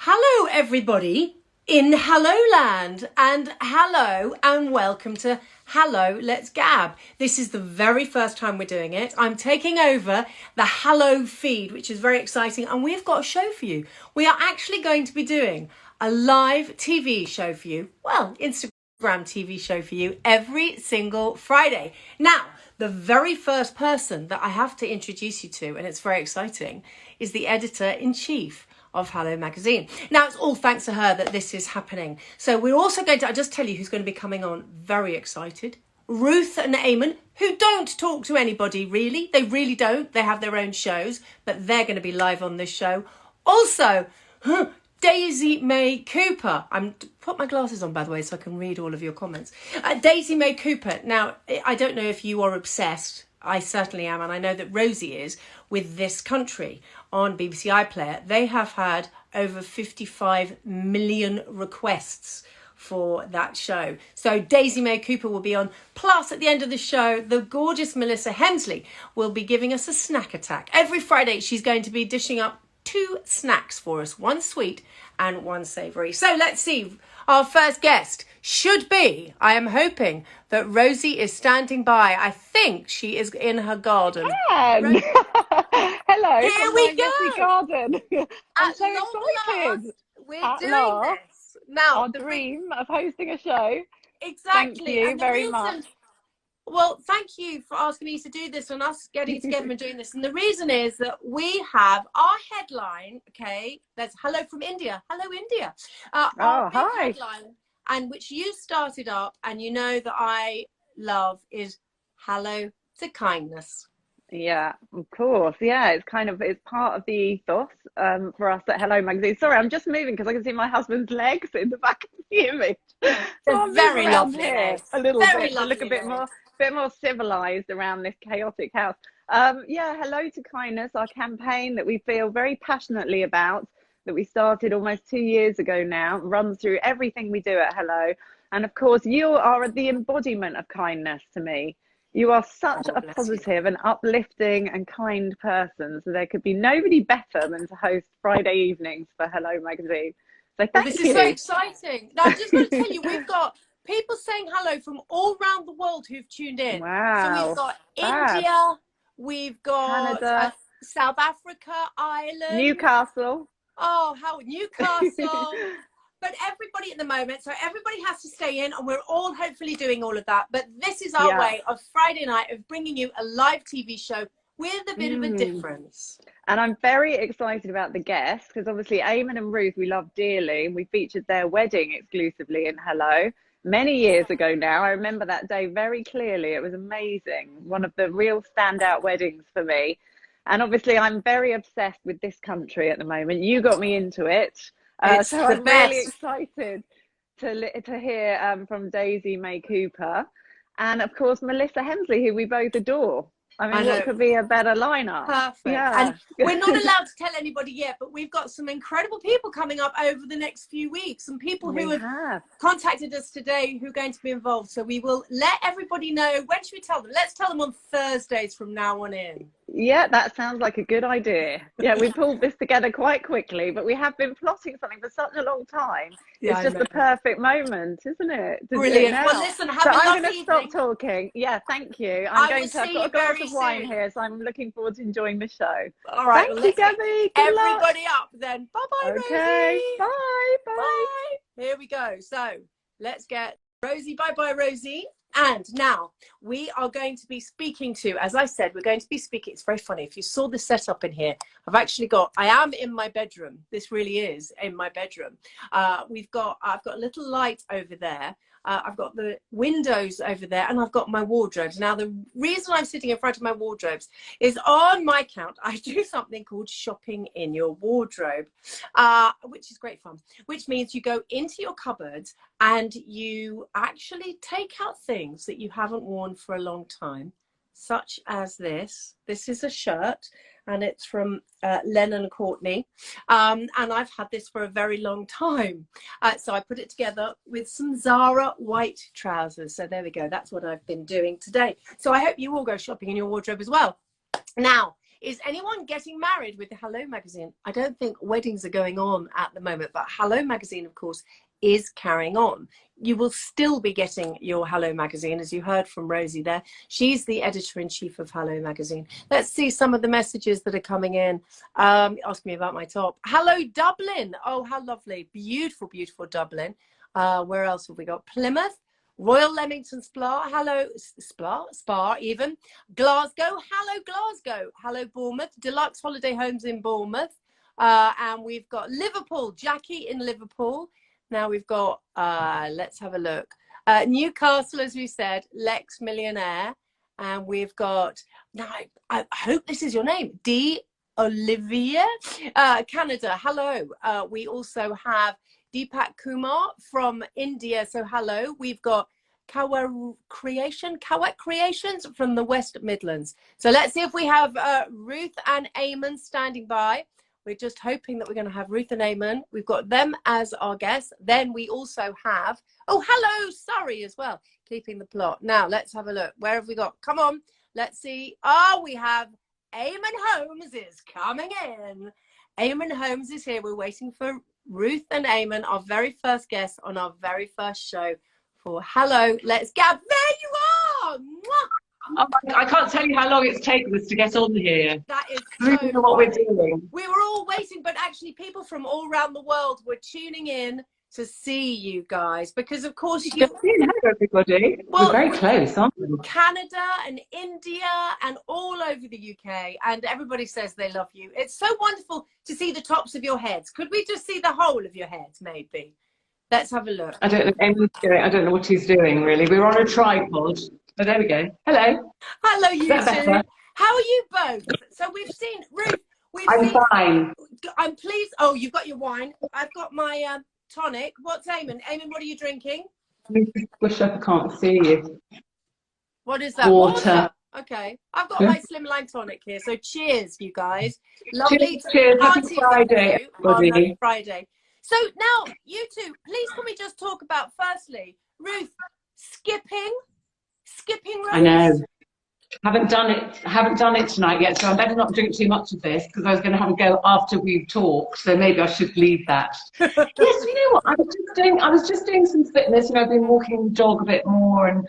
Hello everybody in Hello Land, and hello and welcome to Hello Let's Gab. This is the very first time we're doing it. I'm taking over the Hello feed, which is very exciting, and we've got a show for you. We are actually going to be doing a live TV show for you, well, Instagram TV show for you every single Friday. Now, the very first person that I have to introduce you to, and it's very exciting, is the editor-in-chief of Hello Magazine. Now, it's all thanks to her that this is happening. So we're also going to, I'll just tell you who's going to be coming on, very excited. Ruth and Eamonn, who don't talk to anybody really. They really don't. They have their own shows, but they're going to be live on this show. Also, Daisy May Cooper. I'm put my glasses on, by the way, so I can read all of your comments. Daisy May Cooper. Now, I don't know if you are obsessed. I certainly am, and I know that Rosie is, with This Country on BBC iPlayer. They have had over 55 million requests for that show. So Daisy May Cooper will be on. Plus, at the end of the show, the gorgeous Melissa Hemsley will be giving us a snack attack. Every Friday, she's going to be dishing up 2 snacks for us, one sweet and one savoury. So let's see. Our first guest should be, I am hoping that Rosie is standing by. I think she is in her garden. Hello. Here we go. Garden. I'm At so long excited. last, we're At doing last, this. Now, our dream of hosting a show. Exactly. Thank you and very much. Well, thank you for asking me to do this and us getting together and doing this. And the reason is that we have our headline, okay, that's Hello from India. Hello, India. Our big Hi. headline, and which you started up, and you know that I love, is Hello to Kindness. Yeah, of course. Yeah, it's part of the ethos for us at Hello Magazine. Sorry, I'm just moving because I can see my husband's legs in the back of the image. So Very lovely here legs. a little Very bit to look a bit legs. more civilized around this chaotic house. Yeah, Hello to Kindness, our campaign that we feel very passionately about, that we started almost 2 years ago now, runs through everything we do at Hello. And of course, you are the embodiment of kindness to me. You are such a positive and uplifting and kind person. So there could be nobody better than to host Friday evenings for Hello Magazine. So thank you. This is so exciting. Now, I'm just going to tell you, we've got people saying hello from all around the world who've tuned in. Wow. So we've got India, we've got Canada, South Africa, Ireland, Newcastle. Oh, how Newcastle. But everybody at the moment, so everybody has to stay in, and we're all hopefully doing all of that. But this is our way of Friday night of bringing you a live TV show with a bit of a difference. And I'm very excited about the guests, because obviously Eamonn and Ruth we love dearly, and we featured their wedding exclusively in Hello many years ago now. I remember that day very clearly. It was amazing. One of the real standout weddings for me. And obviously I'm very obsessed with This Country at the moment. You got me into it. So I'm really excited to hear from Daisy May Cooper, and of course Melissa Hensley, who we both adore. I mean, what could be a better lineup? Perfect. Yeah. And we're not allowed to tell anybody yet, but we've got some incredible people coming up over the next few weeks. Some people who have contacted us today who are going to be involved. So we will let everybody know. When should we tell them? Let's tell them on Thursdays from now on in. Yeah, that sounds like a good idea. Yeah, we pulled this together quite quickly, but we have been plotting something for such a long time. It's just the perfect moment, isn't it? Brilliant. Well, listen, have a lovely I'm going to stop talking. Yeah, thank you. I've got a glass of wine here, so I'm looking forward to enjoying the show. All right. Thank you, Gabby. Everybody up then. Bye-bye, Okay. Rosie. Bye. Bye. Here we go. So let's get Rosie. Bye-bye, Rosie. And now we are going to be speaking to, as I said, we're going to be speaking. It's very funny. If you saw the setup in here, I am in my bedroom. This really is in my bedroom. I've got a little light over there. I've got the windows over there, and I've got my wardrobes. Now, the reason I'm sitting in front of my wardrobes is, on my account, I do something called shopping in your wardrobe, which is great fun, which means you go into your cupboards and you actually take out things that you haven't worn for a long time, such as this. This is a shirt, and it's from Lennon Courtney, and I've had this for a very long time. So I put it together with some Zara white trousers. So there we go. That's what I've been doing today. So I hope you all go shopping in your wardrobe as well. Now, Is anyone getting married with the Hello magazine? I don't think weddings are going on at the moment, but Hello magazine, of course, is carrying on. You will still be getting your Hello magazine, as you heard from Rosie there. She's the editor-in-chief of Hello magazine. Let's see some of the messages that are coming in. Ask me about my top. Hello, Dublin. Oh, how lovely. Beautiful, beautiful Dublin. Where else have we got? Plymouth. Royal Leamington Spa, hello, Spa even. Glasgow, hello Glasgow. Hello Bournemouth, Deluxe Holiday Homes in Bournemouth. And we've got Liverpool, Jackie in Liverpool. Now we've got, let's have a look. Newcastle, as we said, Lex Millionaire. And we've got, now I hope this is your name, D. Olivia, Canada, hello. We also have Deepak Kumar from India, so hello. We've got Kawat Creations from the West Midlands. So let's see if we have Ruth and Eamonn standing by. We're just hoping that we're going to have Ruth and Eamonn. We've got them as our guests. Then we also have, oh, hello, Surrey as well, keeping the plot. Now let's have a look. Where have we got? Come on, let's see. Oh, we have Eamonn Holmes is coming in. Eamonn Holmes is here. We're waiting for Ruth and Eamonn, our very first guest on our very first show for Hello, Let's Gab. There you are! Oh, I can't tell you how long it's taken us to get on here. That is so so what we're funny. doing. We were all waiting, but actually people from all around the world were tuning in to see you guys because, of course, you... Hello, everybody. Well, we're very close, aren't we? Canada and India and all over the UK, and everybody says they love you. It's so wonderful to see the tops of your heads. Could we just see the whole of your heads, maybe? Let's have a look. I don't know. I don't know what he's doing, really. We're on a tripod. But there we go. Hello. Hello, you two. Better? How are you both? So we've seen Ruth. I'm fine. I'm pleased. Oh, you've got your wine. I've got my tonic. What's Eamonn? Eamonn, what are you drinking? Wish I can't see you. What is that? Water. Okay. I've got my slimline tonic here. So cheers, you guys. Lovely cheers. to Happy Friday, on Friday. So now, you two, please can we just talk about, firstly, Ruth, skipping ropes? I know. Haven't done it tonight yet, so I better not drink too much of this because I was going to have a go after we've talked. So maybe I should leave that. Yes, you know what? I was just doing some fitness. You know, I've been walking the dog a bit more and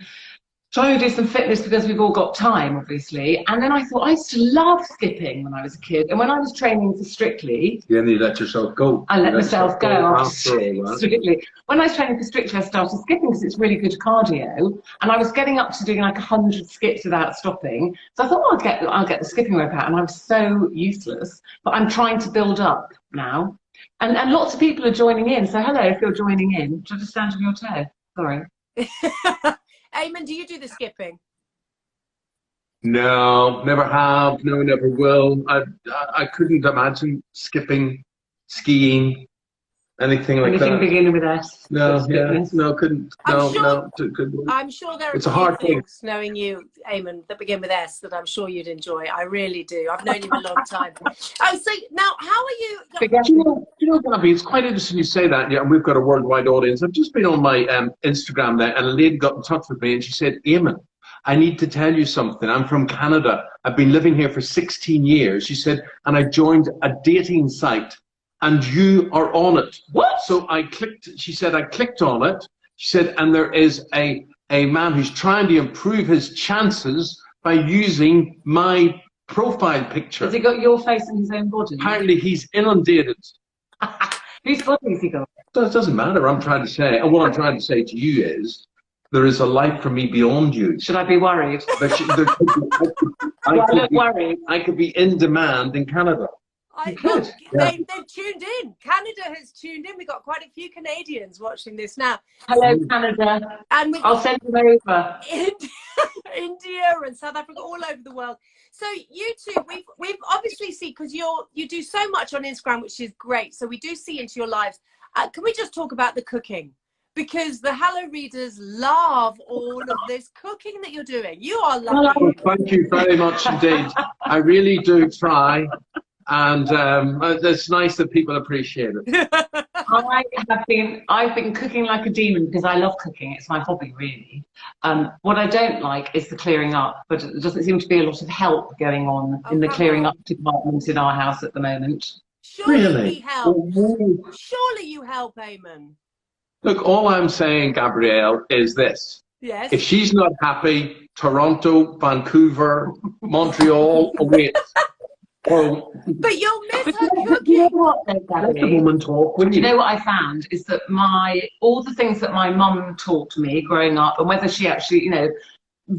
trying to do some fitness because we've all got time, obviously. And then I thought I used to love skipping when I was a kid. And when I was training for Strictly, yeah, and you let yourself go. I let myself go after all, Strictly. When I was training for Strictly, I started skipping because it's really good cardio. And I was getting up to doing like 100 skips without stopping. So I thought, well, I'll get the skipping rope out. And I was so useless. But I'm trying to build up now. And lots of people are joining in. So hello, if you're joining in. Should I just stand on your toe? Sorry. Eamonn, do you do the skipping? No, never have. No, never will. I couldn't imagine skipping, skiing, anything like that. Anything beginning with S. No, yeah, no, couldn't. I'm sure there are it's a hard things, knowing you, Eamonn, that begin with S that I'm sure you'd enjoy. I really do. I've known you a long time. Oh, so now, how are you? Do you know, Gabby, it's quite interesting you say that. Yeah, and we've got a worldwide audience. I've just been on my Instagram there, and a lady got in touch with me, and she said, Eamonn, I need to tell you something. I'm from Canada. I've been living here for 16 years. She said, and I joined a dating site, and you are on it. What? So I clicked. She said, I clicked on it. She said, and there is a man who's trying to improve his chances by using my profile picture. Has he got your face and his own body? Apparently, he's inundated. Whose body has he got? It doesn't matter. I'm trying to say, and what I'm trying to say to you is, there is a life for me beyond you. Should I be worried? I could be in demand in Canada. They've tuned in. Canada has tuned in. We've got quite a few Canadians watching this now. Hello, Canada. And I'll send them over. India and South Africa, all over the world. So you two, we've obviously seen, because you do so much on Instagram, which is great. So we do see into your lives. Can we just talk about the cooking? Because the Hello readers love all of this cooking that you're doing. You are lovely. Well, thank you very much indeed. I really do try. And it's nice that people appreciate it. I've been cooking like a demon because I love cooking. It's my hobby, really. What I don't like is the clearing up, but there doesn't seem to be a lot of help going on in the clearing up department in our house at the moment. Surely we help. Surely you help, Eamonn. Look, all I'm saying, Gabrielle, is this. Yes. If she's not happy, Toronto, Vancouver, Montreal awaits. But you'll miss her cooking. You know what, Let the woman talk, wouldn't you know what I found is that all the things that my mum taught me growing up, and whether she actually, you know,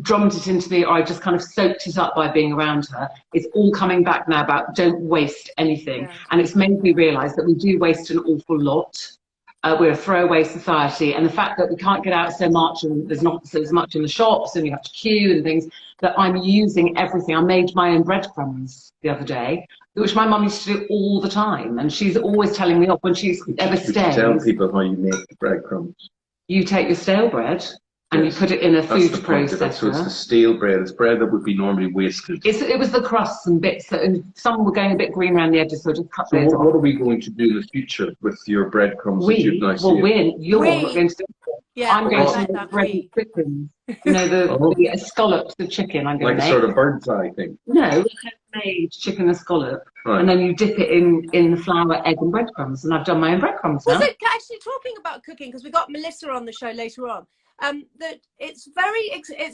drummed it into me or I just kind of soaked it up by being around her, it's all coming back now about don't waste anything. Yeah. And it's made me realise that we do waste an awful lot. We're a throwaway society, and the fact that we can't get out so much and there's not so much in the shops and you have to queue and things, that I'm using everything. I made my own breadcrumbs the other day, which my mum used to do all the time, and she's always telling me off when she's ever staying. Tell people how you make the breadcrumbs. You take your stale bread and you put it in a food processor. So it's the stale bread. It's bread that would be normally wasted. It was the crusts and bits, and some were going a bit green around the edges, so I just cut those off. What are we going to do in the future with your breadcrumbs that you've now seen? You're not going to do it. Yeah, I'm going to make bread and chicken. You know, the scallops of chicken I'm going to make. Like a sort of bird's eye thing? No, homemade chicken and scallop. Right. And then you dip it in the flour, egg and breadcrumbs, and I've done my own breadcrumbs now. Was it actually talking about cooking, because we got Melissa on the show later on, that it's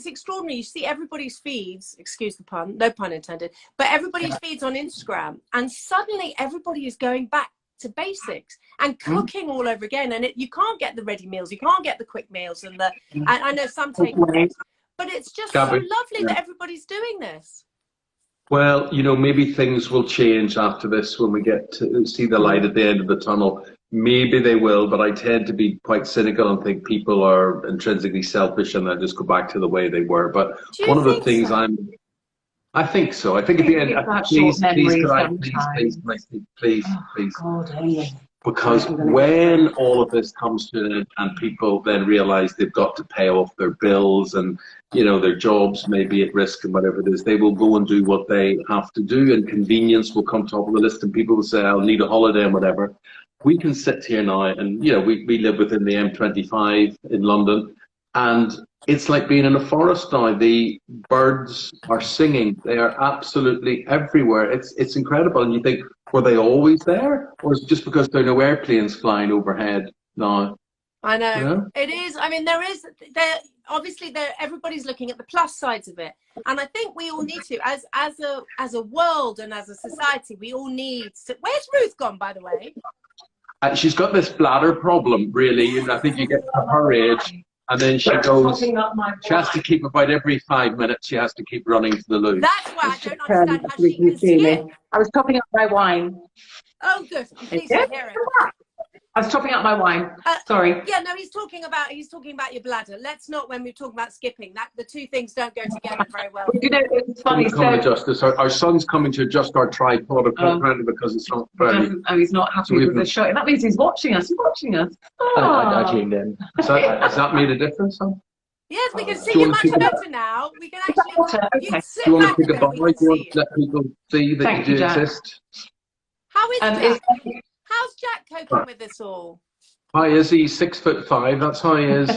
extraordinary. You see everybody's feeds, excuse the pun, no pun intended, but everybody's feeds on Instagram, and suddenly everybody is going back to basics and cooking all over again, and you can't get the ready meals, you can't get the quick meals, and I know some take, but it's just so lovely that everybody's doing this. Well, you know, maybe things will change after this when we get to see the light at the end of the tunnel. Maybe they will, but I tend to be quite cynical and think people are intrinsically selfish and they'll just go back to the way they were. But one of the things I think so. I think at the end, please. Because when all of this comes to an end and people then realise they've got to pay off their bills and, you know, their jobs may be at risk and whatever it is, they will go and do what they have to do, and convenience will come top of the list and people will say, I'll need a holiday and whatever. We can sit here now and, you know, we live within the M25 in London, and it's like being in a forest now. The birds are singing. They are absolutely everywhere. It's incredible. And you think, were they always there? Or is it just because there are no airplanes flying overhead now? I know. You know? It is. I mean, obviously everybody's looking at the plus sides of it. And I think we all need to, as a world and as a society, we all need to. Where's Ruth gone, by the way? She's got this bladder problem, really. And I think you get to her age, and then she goes, she has to keep about every 5 minutes, she has to keep running to the loo. That's why I don't understand how she can skip. I was topping up my wine. Oh, good. I'm pleased to hear it. I was topping up my wine. Sorry. Yeah, no, he's talking about your bladder. Let's not, when we're talking about skipping, that the two things don't go together very well. You know, it's funny. Our son's coming to adjust our tripod apparently because it's not very. Oh, he's not happy with the shot. That means he's watching us. He's watching us. I tuned in. Has that made a difference, son? Yes, we can see you much better now. We can actually. Okay. Do you want to take a bite? Do you want to let people see that you do exist? How is Jack? How's Jack coping with this all? Hi, is he 6'5"? That's how he is.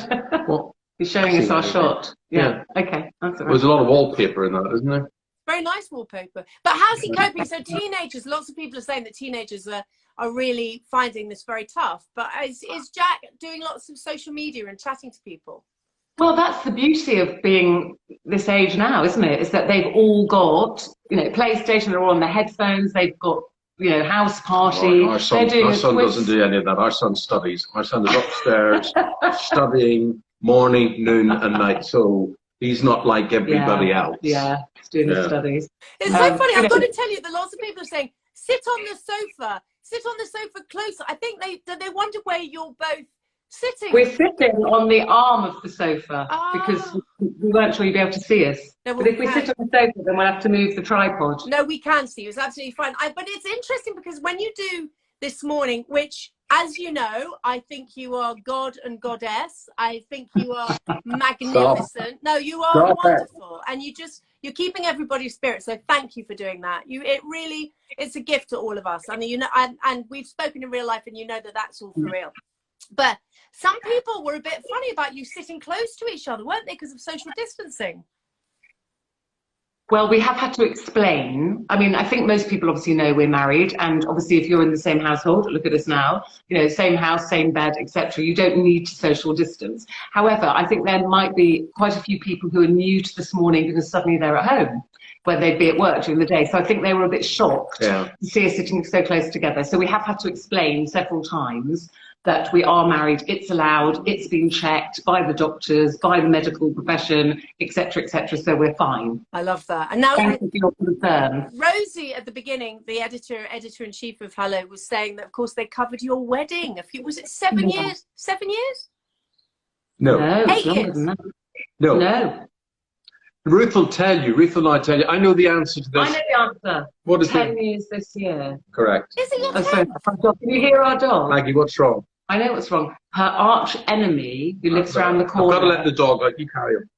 What? He's showing us our shot. Yeah. Okay. That's There's a lot of wallpaper in that, isn't there? Very nice wallpaper. But how's he coping? So teenagers, lots of people are saying that teenagers are really finding this very tough. But is Jack doing lots of social media and chatting to people? Well, that's the beauty of being this age now, isn't it? Is that they've all got, you know, PlayStation, they're all on their headphones, they've got, you know, house party. Our son doesn't do any of that. Our son studies. Our son is upstairs studying morning, noon and night. So he's not like everybody else. Yeah, he's doing his studies. It's so funny. I've got to tell you that lots of people are saying, sit on the sofa closer. I think they wonder where you're both sitting. We're sitting on the arm of the sofa because we weren't sure you'd be able to see us. No, but if we sit on the sofa, then we'll have to move the tripod. No, we can see you. It's absolutely fine. But it's interesting because when you do this morning, which As you know, I think you are God and Goddess. I think you are magnificent. No, you are wonderful, and you're keeping everybody's spirit. So thank you for doing that. It's a gift to all of us. I mean, you know, and we've spoken in real life, and you know that that's all for real. But some people were a bit funny about you sitting close to each other, weren't they, because of social distancing? Well, we have had to explain. I mean, I think most people obviously know we're married, and obviously if you're in the same household, look at us now, you know, same house, same bed, etc. You don't need to social distance. However, I think there might be quite a few people who are new to this morning because suddenly they're at home, where they'd be at work during the day. So I think they were a bit shocked to see us sitting so close together. So we have had to explain several times that we are married, it's allowed, it's been checked by the doctors, by the medical profession, etc., so we're fine. I love that. And now, thank you for your concern. Rosie, at the beginning, the editor-in-chief of Hello, was saying that, of course, they covered your wedding. Was it 7 years? 7 years? No. 8 years? No. Ruth will tell you. Ruth will tell you. I know the answer to this. I know the answer. What is 10 years this year. Correct. Is it your 10? Can you hear our dog? Maggie, what's wrong? I know what's wrong. Her arch enemy, who lives around the corner. I've got to let the dog out. You carry on.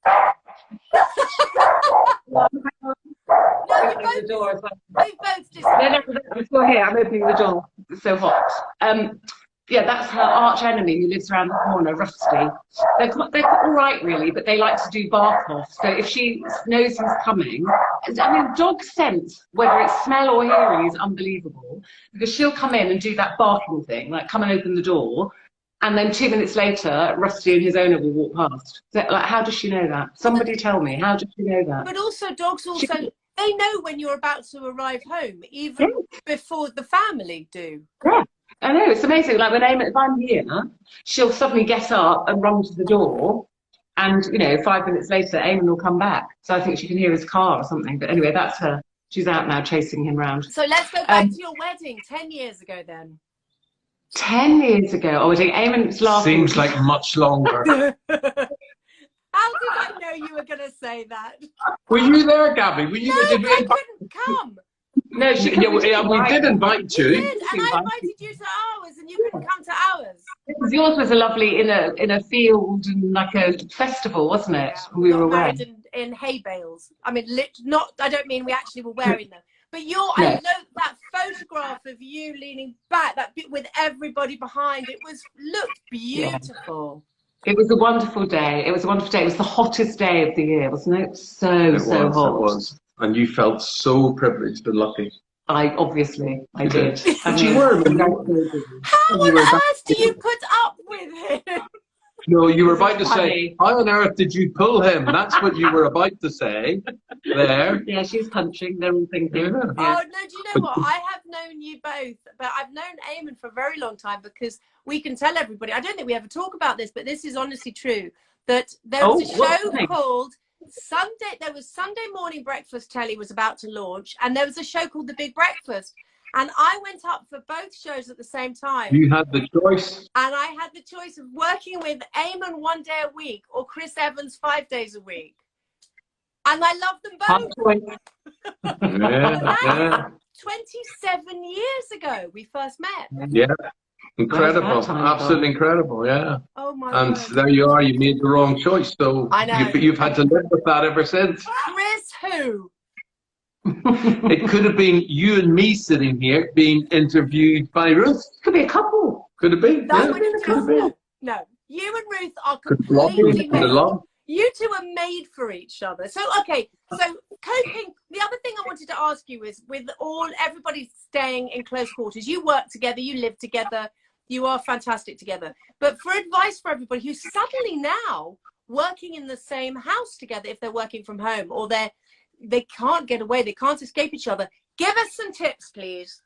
No, you both just... No, I'm still here. I'm opening the door. It's so hot. Yeah, that's her arch enemy who lives around the corner, Rusty. They're all right, really, but they like to do bark off. So if she knows he's coming, I mean, dog sense, whether it's smell or hearing, is unbelievable. Because she'll come in and do that barking thing, like come and open the door, and then 2 minutes later, Rusty and his owner will walk past. So, like, how does she know that? Somebody tell me, how does she know that? But also, dogs they know when you're about to arrive home, even before the family do. Yeah. I know, it's amazing. Like, if I'm here, she'll suddenly get up and run to the door, and, you know, 5 minutes later, Eamonn will come back. So I think she can hear his car or something. But anyway, that's her. She's out now chasing him round. So let's go back to your wedding 10 years ago then. 10 years ago? Oh, I think Eamonn's laughing. Seems like much longer. How did I know you were going to say that? Were you there, Gabby? Were you? No, I couldn't come. No, we did invite you. You did, and I invited you to ours, and you couldn't come to ours. Because yours was a lovely in a field and like a festival, wasn't it? Yeah, we were away in hay bales. I mean, I don't mean we actually were wearing them, but I love that photograph of you leaning back, that bit with everybody behind. It looked beautiful. Yeah. It was a wonderful day. It was a wonderful day. It was the hottest day of the year, wasn't it? So hot. It was. And you felt so privileged and lucky. I did. And you were. How on earth do you put up with him? No, you were about to say, how on earth did you pull him? That's what you were about to say. There. Yeah, she's punching. They're all thinking. Yeah. Oh, no, do you know what? I have known you both, but I've known Eamonn for a very long time, because we can tell everybody, I don't think we ever talk about this, but this is honestly true, that there was a show called Sunday Morning Breakfast Telly was about to launch, and there was a show called The Big Breakfast, and I went up for both shows at the same time. You had the choice. And I had the choice of working with Eamonn 1 day a week or Chris Evans 5 days a week. And I love them both. Yeah. 27 years ago we first met. Yeah. Incredible. Absolutely incredible, yeah. Oh my And God. there you are, you made the wrong choice. So I know. You've had to live with that ever since. Chris who? It could have been you and me sitting here being interviewed by Ruth. Could be a couple. Could have been. That Yeah, would have could have been. No, you and Ruth are Could have completely been. made. You two are made for each other. So, okay, so coping, the other thing I wanted to ask you is, with everybody staying in close quarters, you work together, you live together, you are fantastic together. But for advice for everybody who's suddenly now working in the same house together, if they're working from home, or they can't get away, they can't escape each other, give us some tips, please.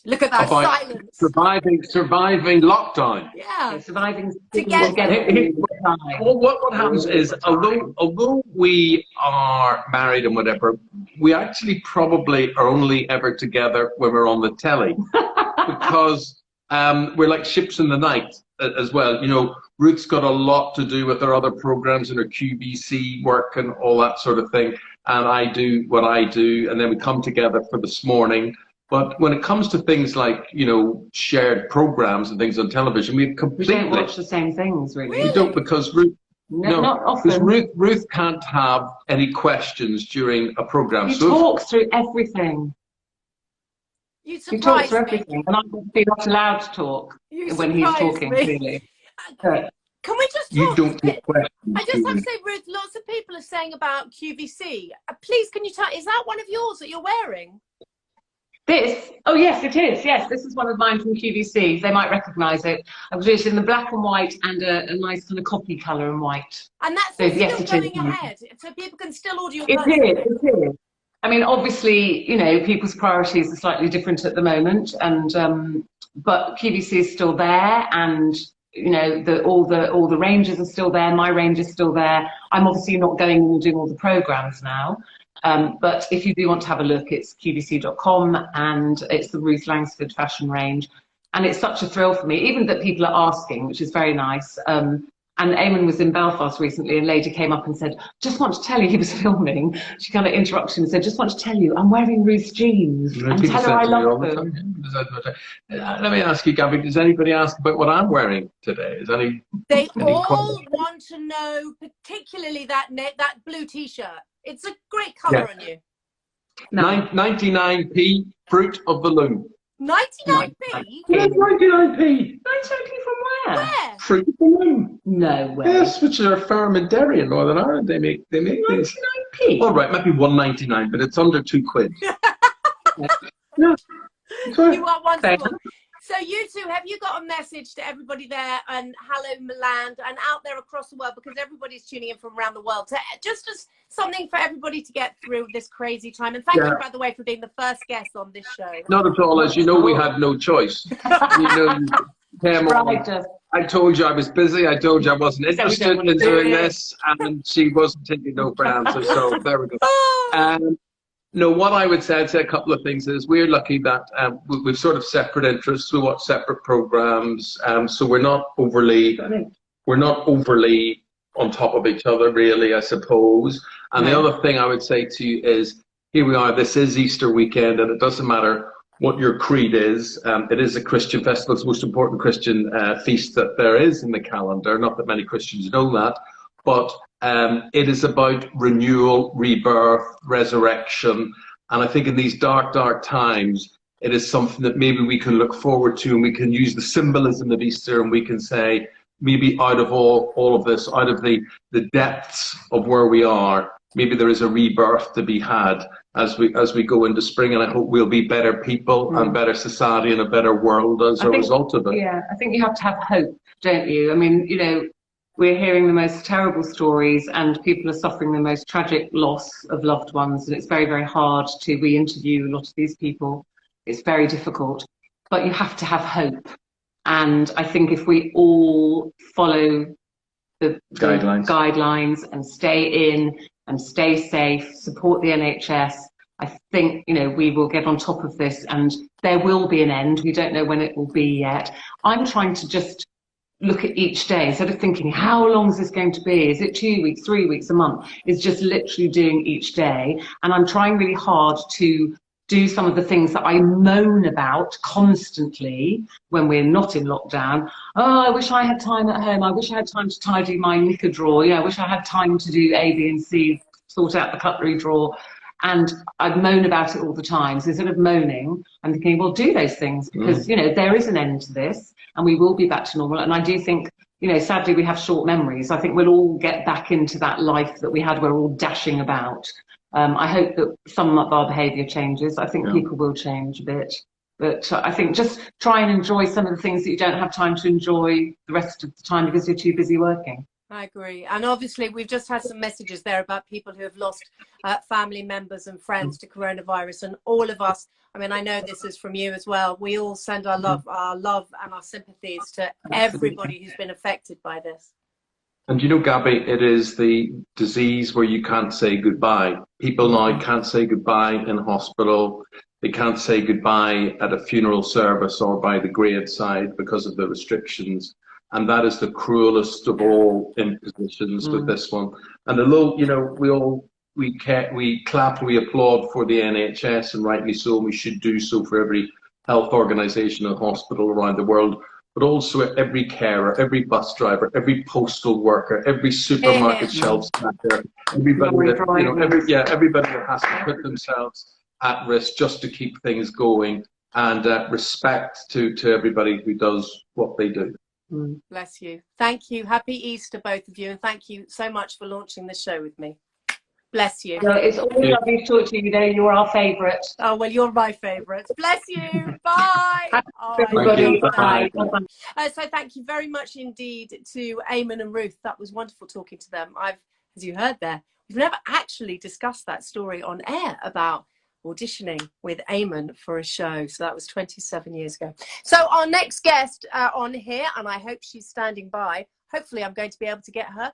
Look at that silence. Surviving lockdown. Yeah. Surviving together. Well, what happens is, although we are married and whatever, we actually probably are only ever together when we're on the telly, because we're like ships in the night as well. You know, Ruth's got a lot to do with her other programs and her QVC work and all that sort of thing, and I do what I do, and then we come together for This Morning. But when it comes to things like, you know, shared programs and things on television, we completely... We don't watch the same things, really. We don't, because Ruth... No, not because often. Ruth can't have any questions during a program. He talks through everything. You He talks surprised through me. everything, and I'm not allowed to talk when he's talking, really. Can we just talk? You don't take questions. I just have to say, Ruth, lots of people are saying about QVC. Please, can you tell, is that one of yours that you're wearing? This? Oh, yes, it is. Yes, this is one of mine from QVC. They might recognise it. I was in the black and white and a nice kind of coffee colour and white. And that's So, still yes, going ahead, so people can still order your clothes. It is. I mean, obviously, you know, people's priorities are slightly different at the moment, and but QVC is still there, and you know, all the ranges are still there. My range is still there. I'm obviously not going and doing all the programs now. But if you do want to have a look, it's qvc.com, and it's the Ruth Langsford fashion range. And it's such a thrill for me, even that people are asking, which is very nice. And Eamonn was in Belfast recently, and a lady came up and said, just want to tell you, he was filming, she kind of interrupted him and said, just want to tell you, I'm wearing Ruth's jeans, and tell her I love them. Let me ask you, Gabby, does anybody ask about what I'm wearing today? Is They all want to know, particularly that blue T-shirt. It's a great colour on you. 99p, fruit of the loom. 99p? Yeah, 99p. 99p from where? Where? Fruit of the loom. No way. Yes, which are a farm in Derry in Northern Ireland. They make 99p. All right, maybe 1.99, but it's under £2. No. You are wonderful. So you two, have you got a message to everybody there and hello Milan and out there across the world, because everybody's tuning in from around the world, to just as something for everybody to get through this crazy time? And thank you, by the way, for being the first guest on this show. Not at all. As you know, we had no choice. I told you I was busy. I told you I wasn't interested in doing this, and she wasn't taking no for an answer. So there we go. No, what I would say, I'd say a couple of things is we're lucky that we've sort of separate interests. We watch separate programs, so we're not overly on top of each other, really, I suppose. And the other thing I would say to you is, here we are. This is Easter weekend, and it doesn't matter what your creed is. It is a Christian festival. It's the most important Christian feast that there is in the calendar. Not that many Christians know that, but it is about renewal, rebirth, resurrection. And I think in these dark, dark times, it is something that maybe we can look forward to, and we can use the symbolism of Easter, and we can say, maybe out of all of this, out of the depths of where we are, maybe there is a rebirth to be had as we go into spring. And I hope we'll be better people and better society and a better world as a result of it. Yeah, I think you have to have hope, don't you? I mean, you know, we're hearing the most terrible stories, and people are suffering the most tragic loss of loved ones. And it's very, very hard to re-interview a lot of these people. It's very difficult, but you have to have hope. And I think if we all follow the guidelines and stay in and stay safe, support the NHS, I think, you know, we will get on top of this, and there will be an end. We don't know when it will be yet. I'm trying to just look at each day instead of thinking, how long is this going to be? Is it 2 weeks, 3 weeks, a month? It's just literally doing each day. And I'm trying really hard to do some of the things that I moan about constantly when we're not in lockdown. Oh, I wish I had time at home. I wish I had time to tidy my knicker drawer. Yeah, I wish I had time to do A, B, and C, sort out the cutlery drawer. And I moan about it all the time. So instead of moaning, I'm thinking, well, do those things, because, you know, there is an end to this, and we will be back to normal. And I do think, you know, sadly, we have short memories. I think we'll all get back into that life that we had where we're all dashing about. I hope that some of our behaviour changes. I think people will change a bit. But I think just try and enjoy some of the things that you don't have time to enjoy the rest of the time because you're too busy working. I agree. And obviously, we've just had some messages there about people who have lost family members and friends to coronavirus. And all of us, I mean, I know this is from you as well, we all send our love and our sympathies to everybody who's been affected by this. And you know, Gabby, it is the disease where you can't say goodbye. People now can't say goodbye in hospital. They can't say goodbye at a funeral service or by the graveside because of the restrictions. And that is the cruelest of all impositions with this one. And although, you know, we all we clap, we applaud for the NHS, and rightly so, and we should do so for every health organisation and hospital around the world, but also every carer, every bus driver, every postal worker, every supermarket shelf stacker, everybody that, you know, everybody that has to put themselves at risk just to keep things going, and respect to everybody who does what they do. Bless you. Thank you. Happy Easter, both of you, and thank you so much for launching the show with me. Bless you. No, it's always lovely to talk to you. You know, you're our favourite. Oh, well, you're my favourite. Bless you. Bye. Everybody. Bye. So thank you very much indeed to Eamonn and Ruth. That was wonderful talking to them. As you heard there, we've never actually discussed that story on air about auditioning with Eamonn for a show. So that was 27 years ago. So our next guest on here, and I hope she's standing by. Hopefully I'm going to be able to get her.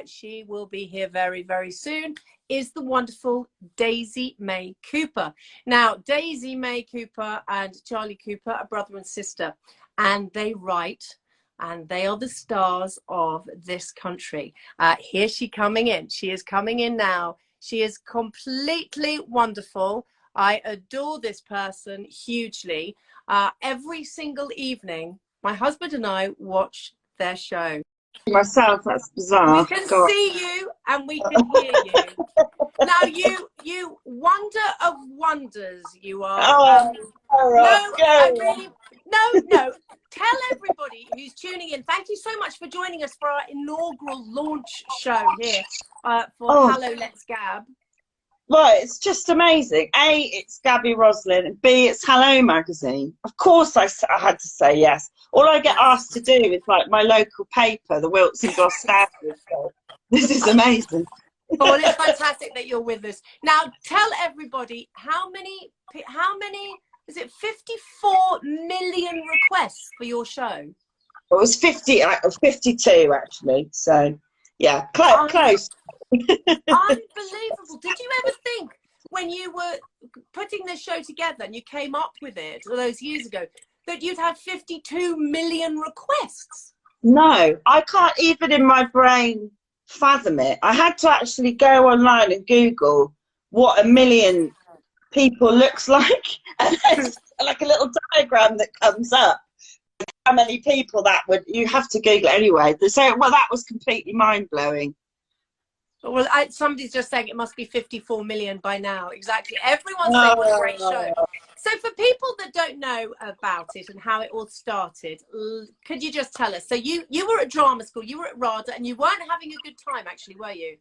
She will be here very, very soon, is the wonderful Daisy May Cooper. Now, Daisy May Cooper and Charlie Cooper are brother and sister, and they write, and they are the stars of this country. Here she coming in. She is coming in now. She is completely wonderful. I adore this person hugely. Every single evening, my husband and I watch their show. Myself, that's bizarre. We can see you and we can hear you. Now you wonder of wonders, you are. No. Tell everybody who's tuning in. Thank you so much for joining us for our inaugural launch show here for Hello, Let's Gab. Well, it's just amazing. A, it's Gaby Roslin, and B, it's Hello Magazine. Of course I had to say yes. All I get asked to do is like my local paper, the Wilts and Gloucester. So this is amazing. Well, it's fantastic that you're with us. Now, tell everybody how many, is it 54 million requests for your show? It was 52 actually. So yeah, close. Unbelievable. Did you ever think when you were putting this show together and you came up with it all those years ago that you'd have 52 million requests? No, I can't even in my brain fathom it. I had to actually go online and Google what 1 million people looks like, and there's like a little diagram that comes up. How many people that would, you have to Google it anyway. So, well, that was completely mind-blowing. Well, somebody's just saying it must be 54 million by now. Exactly. Everyone's saying what a great show. So for people that don't know about it and how it all started, could you just tell us? So you were at drama school, you were at RADA, and you weren't having a good time, actually, were you?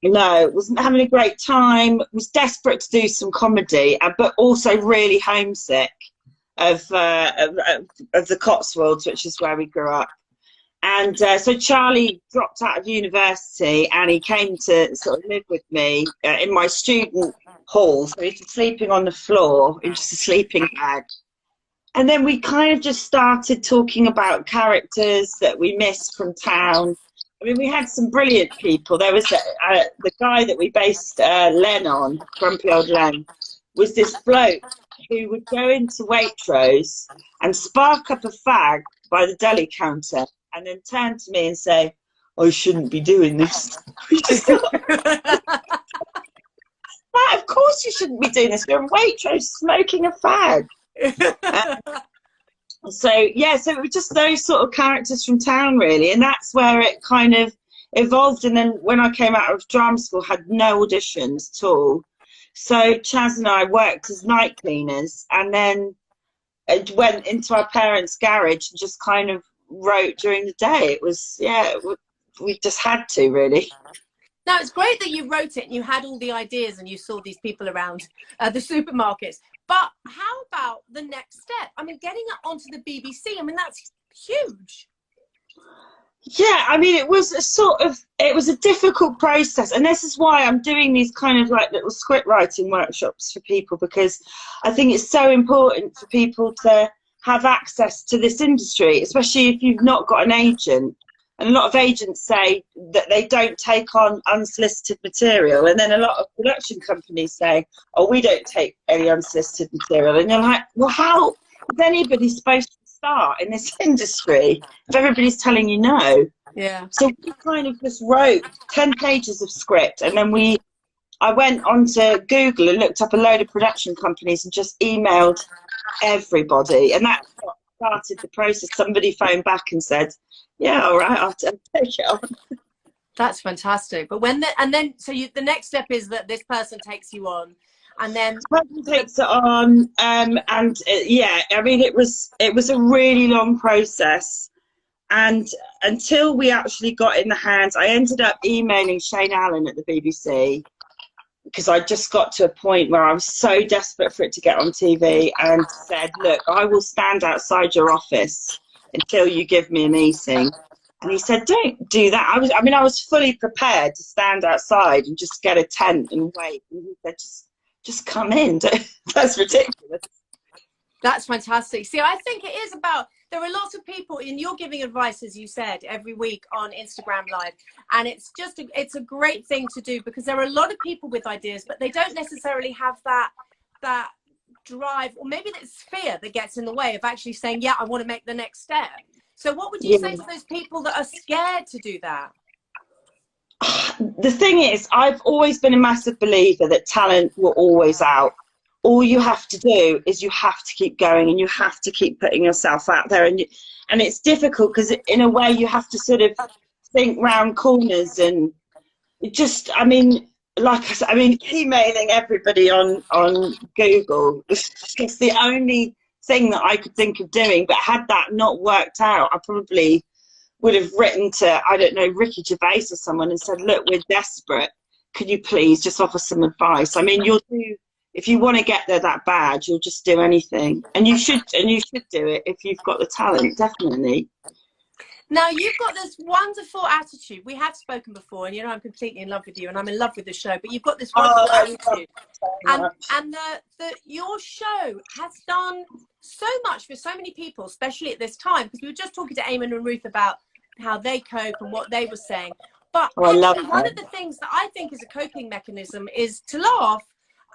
No, wasn't having a great time. Was desperate to do some comedy, but also really homesick of the Cotswolds, which is where we grew up. And so Charlie dropped out of university and he came to sort of live with me in my student hall. So he was sleeping on the floor in just a sleeping bag. And then we kind of just started talking about characters that we missed from town. I mean, we had some brilliant people. There was the guy that we based Len on, Grumpy Old Len, was this bloke who would go into Waitrose and spark up a fag by the deli counter and then turn to me and say, I shouldn't be doing this. We just thought, of course you shouldn't be doing this. You're in Waitrose smoking a fag. So it was just those sort of characters from town, really, and that's where it kind of evolved. And then when I came out of drama school, had no auditions at all. So Chaz and I worked as night cleaners, and then went into our parents' garage and just kind of wrote during the day. It was, we just had to, really. Now, it's great that you wrote it and you had all the ideas and you saw these people around the supermarkets. But how about the next step? I mean, getting it onto the BBC, I mean, that's huge. Yeah, I mean, it was a difficult process. And this is why I'm doing these kind of like little script writing workshops for people, because I think it's so important for people to have access to this industry, especially if you've not got an agent. And a lot of agents say that they don't take on unsolicited material. And then a lot of production companies say, oh, we don't take any unsolicited material. And you're like, well, how is anybody supposed to start in this industry if everybody's telling you no? Yeah. So we kind of just wrote 10 pages of script, and then we I went onto Google and looked up a load of production companies and just emailed everybody, and that started the process. Somebody phoned back and said, "Yeah, all right, I'll take it on." That's fantastic. But the next step is that this person takes you on, and then takes it on, yeah, I mean, it was a really long process, and until we actually got in the hands, I ended up emailing Shane Allen at the BBC, because I just got to a point where I was so desperate for it to get on TV, and said, "Look, I will stand outside your office until you give me a meeting." And he said, "Don't do that." I was fully prepared to stand outside and just get a tent and wait. And he said, just come in. That's ridiculous. That's fantastic. See, I think it is about, there are lots of people, and you're giving advice, as you said, every week on Instagram Live. And it's just, it's a great thing to do, because there are a lot of people with ideas, but they don't necessarily have that drive, or maybe it's fear that gets in the way of actually saying, yeah, I want to make the next step. So what would you say to those people that are scared to do that? The thing is, I've always been a massive believer that talent will always out. All you have to do is you have to keep going, and you have to keep putting yourself out there. And it's difficult, because in a way you have to sort of think round corners, and just, I mean, like I said, emailing everybody on Google was just the only thing that I could think of doing. But had that not worked out, I probably would have written to, I don't know, Ricky Gervais or someone and said, "Look, we're desperate. Could you please just offer some advice?" I mean, you'll do, if you want to get there that bad, you'll just do anything. And you should do it if you've got the talent, definitely. Now, you've got this wonderful attitude. We have spoken before, and you know I'm completely in love with you, and I'm in love with the show. But you've got this wonderful attitude, and your show has done so much for so many people, especially at this time. Because we were just talking to Eamonn and Ruth about how they cope and what they were saying. But actually, one of the things that I think is a coping mechanism is to laugh.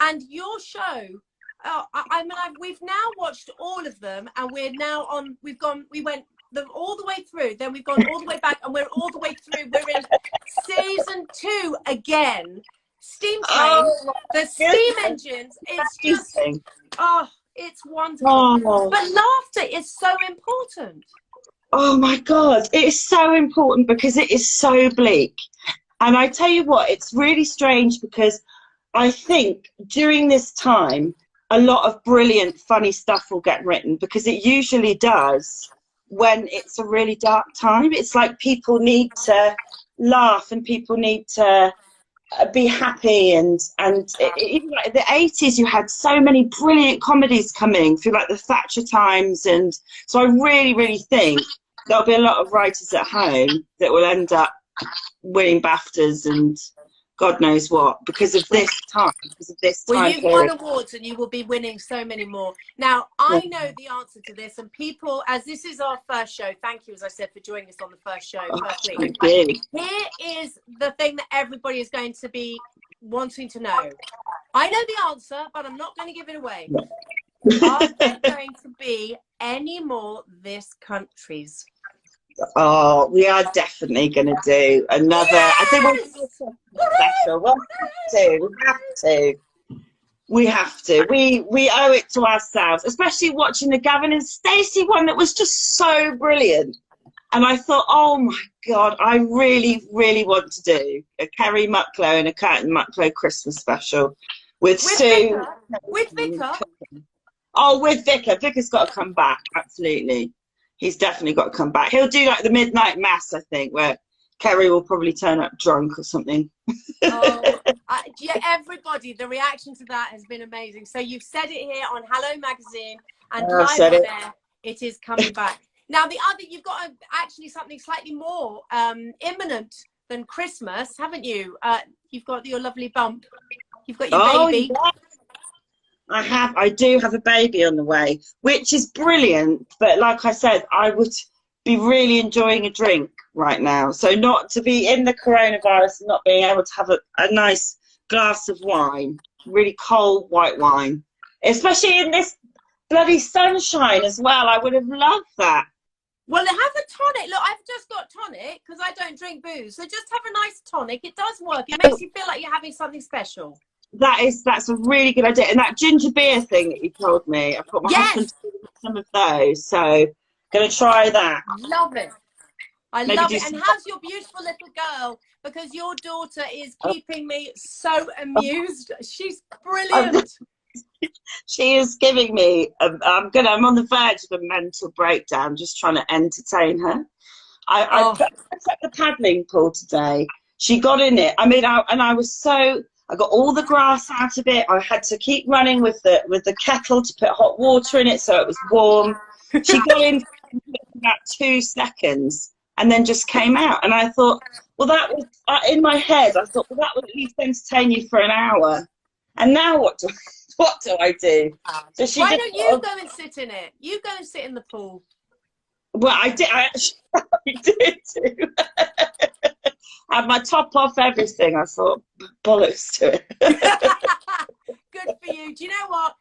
And your show, we've now watched all of them, and we're now on. We went all the way through, then we've gone all the way back, and we're all the way through. We're in season 2 again. Steam train, the steam engines. It's just, it's wonderful. Oh. But laughter is so important. Oh my God, it is so important, because it is so bleak. And I tell you what, it's really strange, because I think during this time, a lot of brilliant, funny stuff will get written, because it usually does when it's a really dark time. It's like people need to laugh, and people need to be happy. And even like the 80s, you had so many brilliant comedies coming through, like the Thatcher times. And so I really, really think there'll be a lot of writers at home that will end up winning BAFTAs and God knows what, because of this time, Well, you've won awards, and you will be winning so many more. Now, I know the answer to this, and people, as this is our first show, thank you, as I said, for joining us on the first show. Firstly, here is the thing that everybody is going to be wanting to know. I know the answer, but I'm not going to give it away. Are there going to be any more This Countries? Oh, we are definitely going to do another. Yes! I think we'll do something special. We have to. We owe it to ourselves, especially watching the Gavin and Stacey one that was just so brilliant. And I thought, oh my God, I really, really want to do a Kerry Mucklow and a Curtin Mucklow Christmas special with Sue. Vicar. With Vicar. Oh, with Vicar. Vicar's got to come back, absolutely. He's definitely got to come back. He'll do like the midnight mass, I think, where Kerry will probably turn up drunk or something. Yeah, everybody, the reaction to that has been amazing. So you've said it here on Hello Magazine, and live on there, it is coming back. Now, the other, you've got actually something slightly more imminent than Christmas, haven't you? You've got your lovely bump. You've got your baby. Yeah. I do have a baby on the way, which is brilliant. But like I said, I would be really enjoying a drink right now. So not to be in the coronavirus and not being able to have a nice glass of wine, really cold white wine, especially in this bloody sunshine as well. I would have loved that. Well, have a tonic. Look, I've just got tonic because I don't drink booze. So just have a nice tonic. It does work. It makes you feel like you're having something special. That's a really good idea. And that ginger beer thing that you told me, I've got my husband to do some of those. So going to try that. Love it. I Maybe love it. And how's your beautiful little girl? Because your daughter is keeping me so amused. She's brilliant. She is giving me. I'm on the verge of a mental breakdown, just trying to entertain her. I put the paddling pool today. She got in it. I mean, I was so. I got all the grass out of it. I had to keep running with the kettle to put hot water in it so it was warm. She got in for about 2 seconds and then just came out. And I thought, well, that was in my head. I thought, well, that would at least entertain you for an hour. And now what do I do? So why don't you go and sit in it? You go and sit in the pool. Well, I did. I did too. I had my top off, everything. I thought, bollocks to it. Good for you. Do you know what?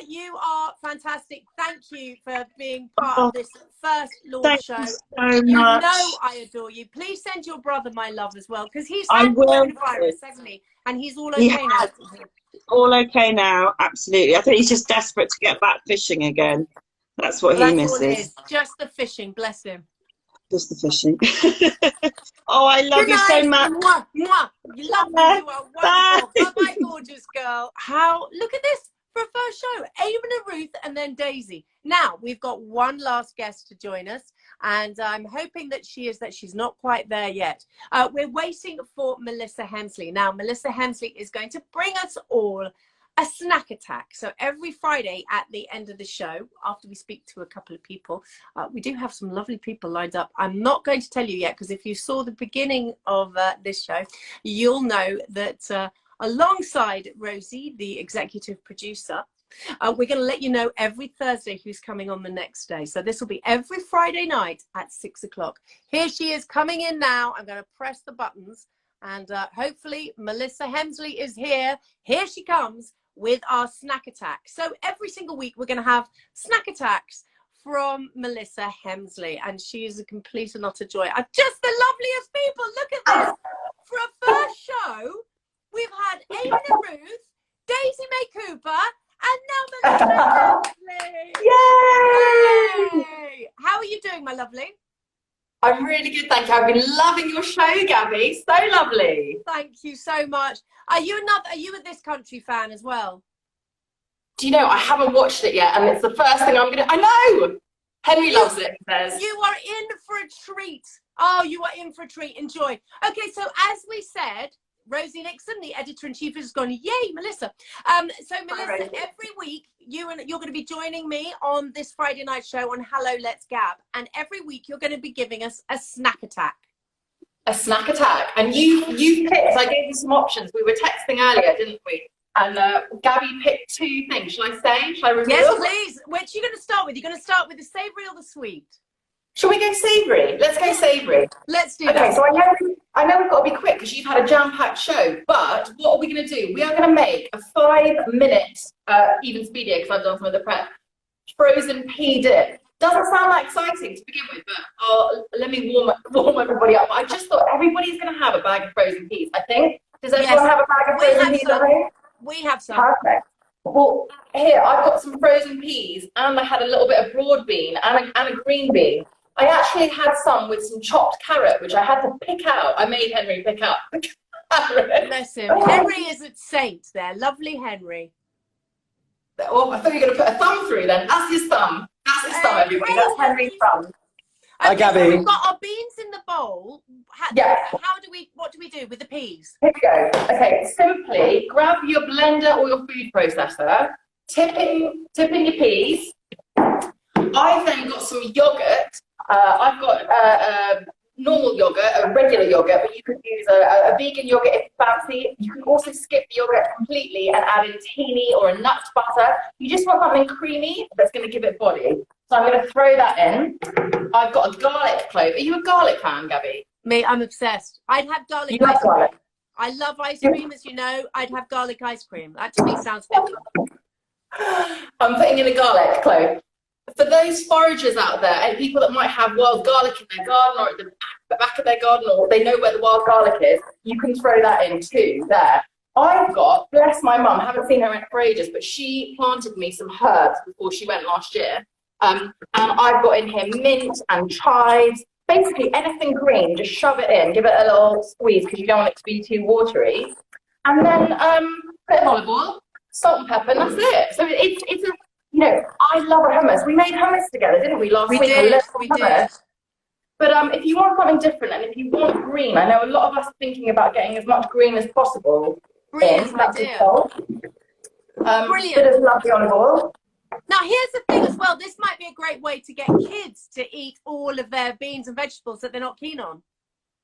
You are fantastic. Thank you for being part of this first launch show. Thank you so much. You know I adore you. Please send your brother my love as well, because he's had coronavirus, hasn't he? And he's all okay now. All okay now, absolutely. I think he's just desperate to get back fishing again. That's what he misses. All it is. Just the fishing, bless him. Just the fishing. Oh, I love you so much. Mwah, mwah. You love me. You are wonderful. Bye-bye, gorgeous girl. Look at this for a first show. Eamonn and Ruth and then Daisy. Now, we've got one last guest to join us, and I'm hoping that she's not quite there yet. We're waiting for Melissa Hemsley. Now, Melissa Hemsley is going to bring us all a snack attack. So every Friday at the end of the show, after we speak to a couple of people, we do have some lovely people lined up. I'm not going to tell you yet, because if you saw the beginning of this show, you'll know that alongside Rosie, the executive producer, we're going to let you know every Thursday who's coming on the next day. So this will be every Friday night at 6 o'clock. Here she is coming in now. I'm going to press the buttons, and hopefully Melissa Hemsley is here. Here she comes with our snack attack. So every single week we're going to have snack attacks from Melissa Hemsley, and she is a complete and utter joy. Just the loveliest people. Look at this. For a first show, we've had Eamonn and Ruth, Daisy May Cooper, and now Melissa Hemsley. Yay! How are you doing, my lovely? I'm really good, thank you. I've been loving your show, Gabby. So lovely. Thank you so much. Are you a This Country fan as well? Do you know, I haven't watched it yet, and it's the first thing I'm gonna. I know. Henry loves it. He says you are in for a treat. Oh, you are in for a treat. Enjoy. Okay, so as we said, Rosie Nixon, the editor-in-chief, has gone, yay, Melissa. So Melissa, every week you're going to be joining me on this Friday night show on Hello, Let's Gab. And every week you're going to be giving us a snack attack. a snack attack. And you picked, I gave you some options. We were texting earlier, didn't we? And Gabby picked two things. Shall I say? Shall I reveal? Yes, please. Which are you going to start with? You're going to start with the savoury or the sweet? Shall we go savoury? Let's go savoury. Let's do that. Okay, so I know we've got to be quick because you've had a jam-packed show, but what are we going to do? We are going to make a 5-minute, even speedier because I've done some of the prep, frozen pea dip. Doesn't sound that exciting to begin with, but let me warm everybody up. I just thought everybody's going to have a bag of frozen peas, I think. Does everyone have a bag of frozen peas at home? We have some. Perfect. Well, here, I've got some frozen peas, and I had a little bit of broad bean and a green bean. I actually had some with some chopped carrot, which I had to pick out. I made Henry pick up the carrot. Bless him. Henry is a saint there. Lovely Henry. Oh, I thought you were going to put a thumb through then. That's his thumb. That's his thumb, everybody. That's Henry's thumb. Hi, Gabby. So we've got our beans in the bowl. What do we do with the peas? Here we go. Okay, simply grab your blender or your food processor, tip in your peas. I've then got some yogurt. I've got normal yogurt, a regular yogurt, but you could use a vegan yogurt if you fancy. You can also skip the yogurt completely and add in tahini or a nut butter. You just want something creamy that's going to give it body. So I'm going to throw that in. I've got a garlic clove. Are you a garlic fan, Gabby? Me, I'm obsessed. I'd have garlic you love ice cream. Garlic. I love ice cream, as you know. I'd have garlic ice cream. That to me sounds better. I'm putting in a garlic clove. for those foragers out there and people that might have wild garlic in their garden or at the back of their garden, or they know where the wild garlic is, you can throw that in too there. I've got, bless my mum, I haven't seen her for ages, but she planted me some herbs before she went last year. And I've got in here mint and chives, basically anything green, just shove it in, give it a little squeeze because you don't want it to be too watery. And then a bit of olive oil, salt and pepper, and that's it. So it's a, you know, I love a hummus. We made hummus together, didn't we, last week? We did. But if you want something different and if you want green, I know a lot of us are thinking about getting as much green as possible. Brilliant idea. Brilliant. Bit of lovely olive oil. Now, here's the thing as well. This might be a great way to get kids to eat all of their beans and vegetables that they're not keen on.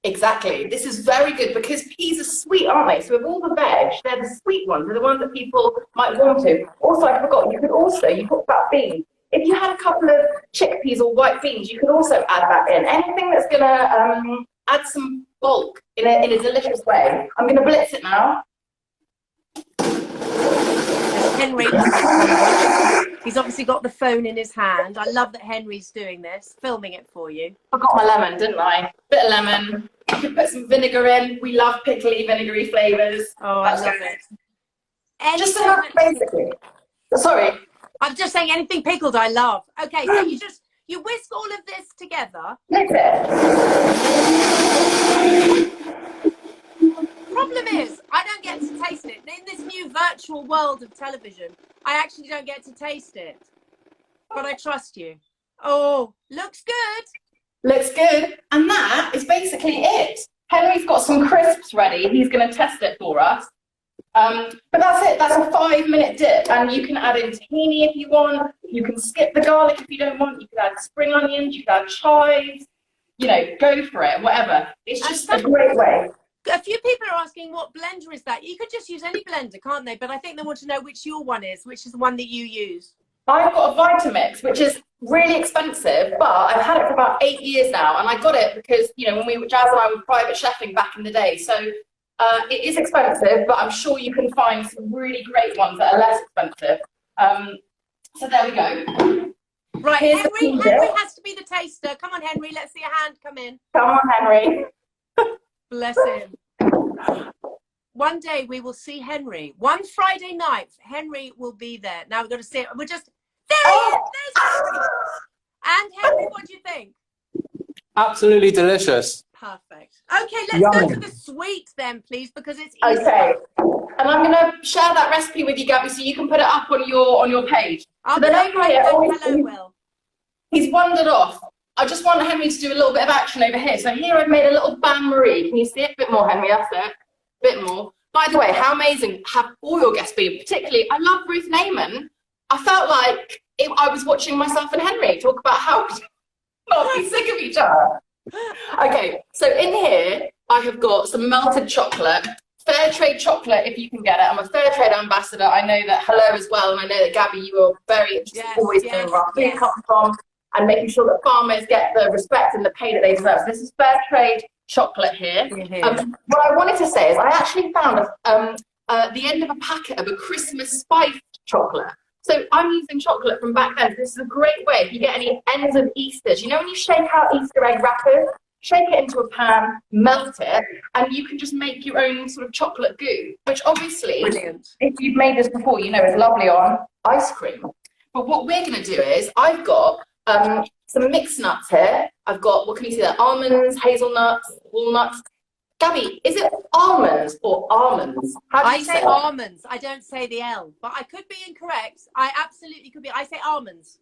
Exactly. This is very good because peas are sweet, aren't they? So with all the veg, they're the sweet ones. They're the ones that people might want to. Also, I forgot, you talked about beans. If you had a couple of chickpeas or white beans, you could also add that in. Anything that's going to add some bulk in a delicious way. I'm going to blitz it now. Henry, he's obviously got the phone in his hand. I love that Henry's doing this, filming it for you. I got my lemon, didn't I? Bit of lemon. You could put some vinegar in. We love pickly, vinegary flavours. Oh, I love it. Just enough, basically. Sorry. I'm just saying anything pickled I love. Okay, so you whisk all of this together. That's it. Problem is, I don't get to taste it. In this new virtual world of television, I actually don't get to taste it. But I trust you. Oh, looks good. Looks good. And that is basically it. Henry's got some crisps ready. He's going to test it for us. But that's it. That's a 5-minute dip. And you can add in tahini if you want. You can skip the garlic if you don't want. You can add spring onions. You can add chives. You know, go for it. Whatever. It's just a great way. A few people are asking what blender is that? You could just use any blender, can't they? But I think they want to know which your one is, which is the one that you use. I've got a Vitamix, which is really expensive, but I've had it for about 8 years now. And I got it because, you know, when Jazz and I were private chefing back in the day. So it is expensive, but I'm sure you can find some really great ones that are less expensive. So there we go. Right, Henry has to be the taster. Come on, Henry, let's see a hand come in. Come on, Henry. Bless him. One day we will see Henry. One Friday night, Henry will be there. Now we've got to see it. There he is. There's Henry. And Henry, what do you think? Absolutely delicious. Perfect. Okay, let's go to the sweet then, please, because it's easy. Okay. And I'm going to share that recipe with you, Gabby, so you can put it up on your page. Hello, Will. He's wandered off. I just want Henry to do a little bit of action over here. So here I've made a little bain-marie. Can you see it? A bit more, Henry. That's it. A bit more. By the way, how amazing have all your guests been? Particularly, I love Ruth and Eamonn. I felt like I was watching myself and Henry talk about how not be sick of each other. Okay, so in here, I have got some melted chocolate. Fair trade chocolate, if you can get it. I'm a fair trade ambassador. I know that Hello as well, and I know that Gabby, you are very interested, always knowing where our food comes from and making sure that farmers get the respect and the pay that they deserve. So this is fair trade chocolate here. What I wanted to say is I actually found the end of a packet of a Christmas spiced chocolate. So I'm using chocolate from back then. This is a great way if you get any ends of Easters. You know when you shake out Easter egg wrappers? Shake it into a pan, melt it, and you can just make your own sort of chocolate goo, which obviously, if you've made this before, you know is lovely on ice cream. But what we're going to do is I've got some mixed nuts here. I've got, what can you see there? Almonds, hazelnuts, walnuts. Gabby, is it almonds or almonds? How do you say almonds. I don't say the L, but I could be incorrect. I absolutely could be. I say almonds.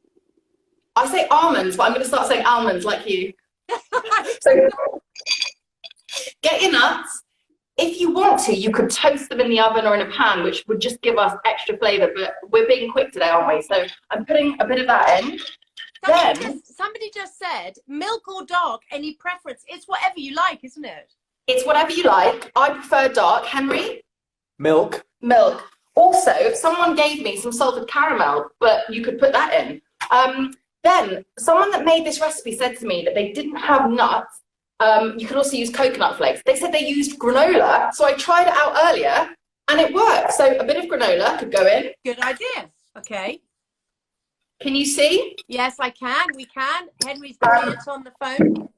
I say almonds, but I'm going to start saying almonds like you. So get your nuts. If you want to, you could toast them in the oven or in a pan, which would just give us extra flavour. But we're being quick today, aren't we? So I'm putting a bit of that in. Somebody just said, milk or dark, any preference? It's whatever you like, isn't it? It's whatever you like. I prefer dark. Henry? Milk. Milk. Also, someone gave me some salted caramel, but you could put that in. Then, someone that made this recipe said to me that they didn't have nuts. You could also use coconut flakes. They said they used granola, so I tried it out earlier, and it worked. So a bit of granola could go in. Good idea. Okay. Can you see? Yes, I can. We can. Henry's brilliant on the phone.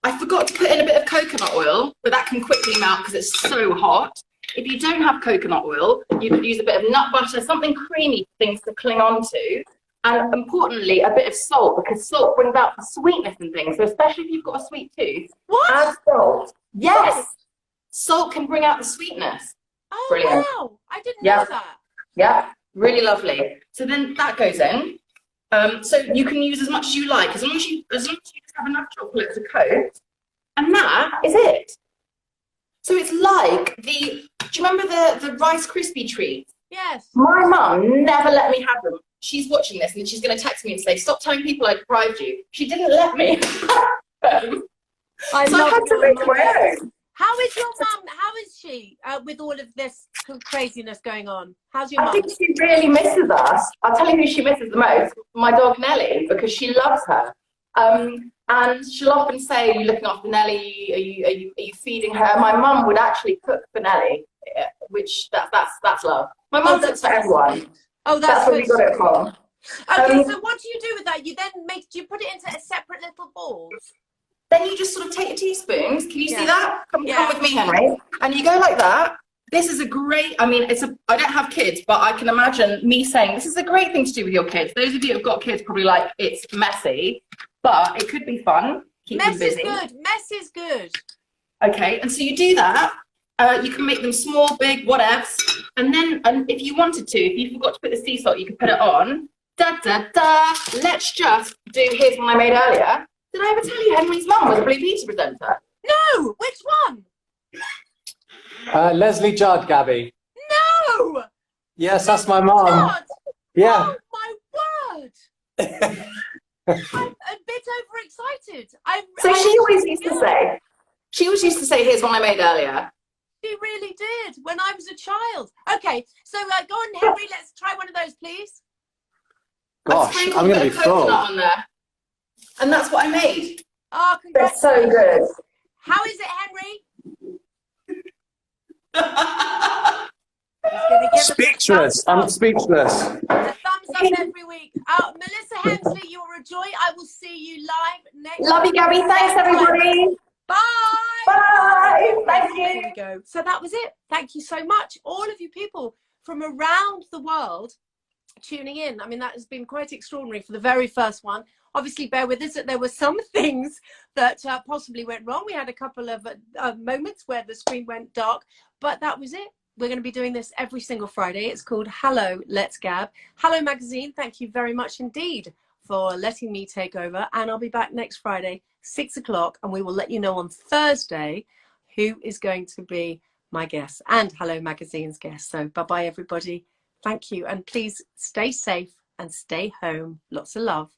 I forgot to put in a bit of coconut oil, but that can quickly melt because it's so hot. If you don't have coconut oil, you could use a bit of nut butter, something creamy for things to cling on to. And importantly, a bit of salt, because salt brings out the sweetness and things. So especially if you've got a sweet tooth, add salt. Yes, salt can bring out the sweetness. Oh, Brilliant. wow. I didn't know that. Yeah, really lovely. So then that goes in. So you can use as much as you like, as long as you just have enough chocolate to coat. And that is it. So it's like do you remember the Rice Krispie treats? Yes. My mum never let me have them. She's watching this and then she's going to text me and say, stop telling people I deprived you. She didn't let me. So I had to make my own. How is your mum? How is she with all of this craziness going on? How's your mum? I think she really misses us. I'll tell you who she misses the most. My dog Nelly, because she loves her. And she'll often say, "Are you looking after Nelly? Are you feeding her?" My mum would actually cook for Nelly, which that's love. My mum cooks for everyone. Oh, that's where we got it from. Okay, so what do you do with that? You then do you put it into a separate little balls? Then you just sort of take your teaspoons. Can you see that? Come with me, Henry. And you go like that. This is a great, I mean, I don't have kids, but I can imagine me saying, this is a great thing to do with your kids. Those of you who've got kids probably like, it's messy, but it could be fun. Keep them busy. Mess is good. Mess is good. Okay, and so you do that. You can make them small, big, whatevs. And then if you wanted to, if you forgot to put the sea salt, you could put it on. Da, da, da. Let's just do Here's One I Made Earlier. Did I ever tell you Henry's mum was a Blue Peter presenter? No! Which one? Leslie Judd, Gabby. No! Yes, that's my mum. God. Yeah. Oh, my word! I'm a bit overexcited. So she always used to say, Here's One I Made Earlier. She really did, when I was a child. Okay, so go on, Henry, let's try one of those, please. Gosh, I'm going to be full. On there. And that's what I made. Oh, they're so good. How is it, Henry? Speechless. I'm speechless. A thumbs up every week. Melissa Hemsley, you're a joy. I will see you live next week. Love you, Gabby. Thanks, everybody. Bye. Bye. Thank you. Here we go. So that was it. Thank you so much, all of you people from around the world tuning in. I mean, that has been quite extraordinary for the very first one. Obviously, bear with us that there were some things that possibly went wrong. We had a couple of moments where the screen went dark, but that was it. We're going to be doing this every single Friday. It's called Hello, Let's Gab. Hello Magazine, thank you very much indeed for letting me take over. And I'll be back next Friday, 6 o'clock, and we will let you know on Thursday who is going to be my guest and Hello Magazine's guest. So bye-bye, everybody. Thank you. And please stay safe and stay home. Lots of love.